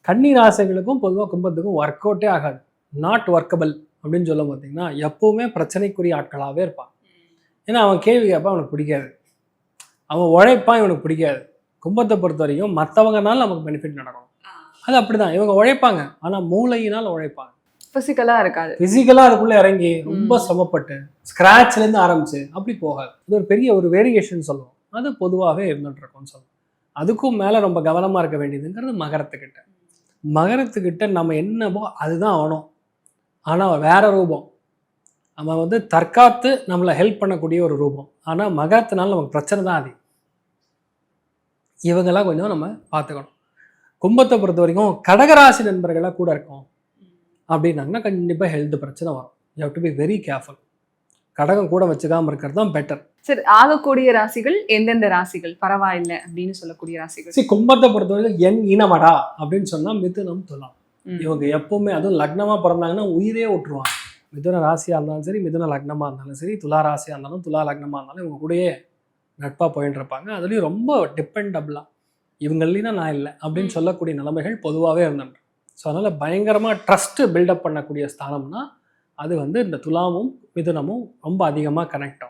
கன்னி ராசிகளுக்கும் பொதுவாக கும்பத்துக்கும் ஒர்க் அவுட்டே ஆகாது, நாட் ஒர்க்கபிள் அப்படின்னு சொல்ல பார்த்தீங்கன்னா எப்பவுமே பிரச்சனைக்குரிய ஆட்களாகவே இருப்பான். ஏன்னா அவன் கேள்வி கேட்பான், அவனுக்கு பிடிக்காது. அவன் உழைப்பான், இவனுக்கு பிடிக்காது. கும்பத்தை பொறுத்த வரைக்கும் மற்றவங்கனால நமக்கு பெனிஃபிட் நடக்கணும், அது அப்படிதான். இவங்க உழைப்பாங்க, ஆனால் மூளையினால் உழைப்பாங்க, ஃபிசிக்கலாக இருக்காது. ஃபிசிக்கலாக அதுக்குள்ளே இறங்கி ரொம்ப சிரமப்பட்டு ஸ்க்ராட்ச்லேருந்து ஆரம்பிச்சு அப்படி போகாது. அது ஒரு பெரிய ஒரு வேரியேஷன் சொல்லுவோம், அது பொதுவாகவே இருந்துட்டு இருக்கோம்னு சொல்லுவோம். அதுக்கும் மேலே ரொம்ப கவனமாக இருக்க வேண்டியதுங்கிறது மகரத்துக்கிட்ட. மகரத்துக்கிட்ட நம்ம என்னவோ அதுதான் ஆகணும், ஆனால் வேற ரூபம். நம்ம வந்து தற்காத்து நம்மளை ஹெல்ப் பண்ணக்கூடிய ஒரு ரூபம். ஆனால் மகரத்தினால நமக்கு பிரச்சனை தான் அது. இவங்கெல்லாம் கொஞ்சம் நம்ம பார்த்துக்கணும். கும்பத்தை பொறுத்த வரைக்கும் கடகராசி நண்பர்களாக கூட இருக்கும் அப்படின்னாங்கன்னா கண்டிப்பாக ஹெல்த் பிரச்சனை வரும். You have to be very careful. கடகம் கூட வச்சுக்காமல் இருக்கிறது தான் பெட்டர். சரி, ஆகக்கூடிய ராசிகள் எந்தெந்த ராசிகள் பரவாயில்லை அப்படின்னு சொல்லக்கூடிய ராசிகள்? சரி, கும்பத்தை பொறுத்த வரைக்கும் என் இனமடா அப்படின்னு சொன்னால் மிதுனம், துலாம். இவங்க எப்பவுமே அதுவும் லக்னமாக பிறந்தாங்கன்னா உயிரே விட்டுருவாங்க. மிதுன ராசியாக இருந்தாலும் சரி, மிதுன லக்னமாக இருந்தாலும் சரி, துலா ராசியாக இருந்தாலும் துலா லக்னமாக இருந்தாலும் இவங்க கூடயே நட்பாக போயிட்டு இருப்பாங்க. அதுலேயும் ரொம்ப டிபெண்டபிளாக இவங்கள்லாம் நான் இல்லை அப்படின்னு சொல்லக்கூடிய நிலைமைகள் பொதுவாகவே இருந்துட்டு. ஸோ அதனால் பயங்கரமாக ட்ரஸ்ட்டு பில்டப் பண்ணக்கூடிய ஸ்தானம்னா அது வந்து இந்த துலாமும் மிதுனமும் ரொம்ப அதிகமாக கனெக்ட் ஆகும்.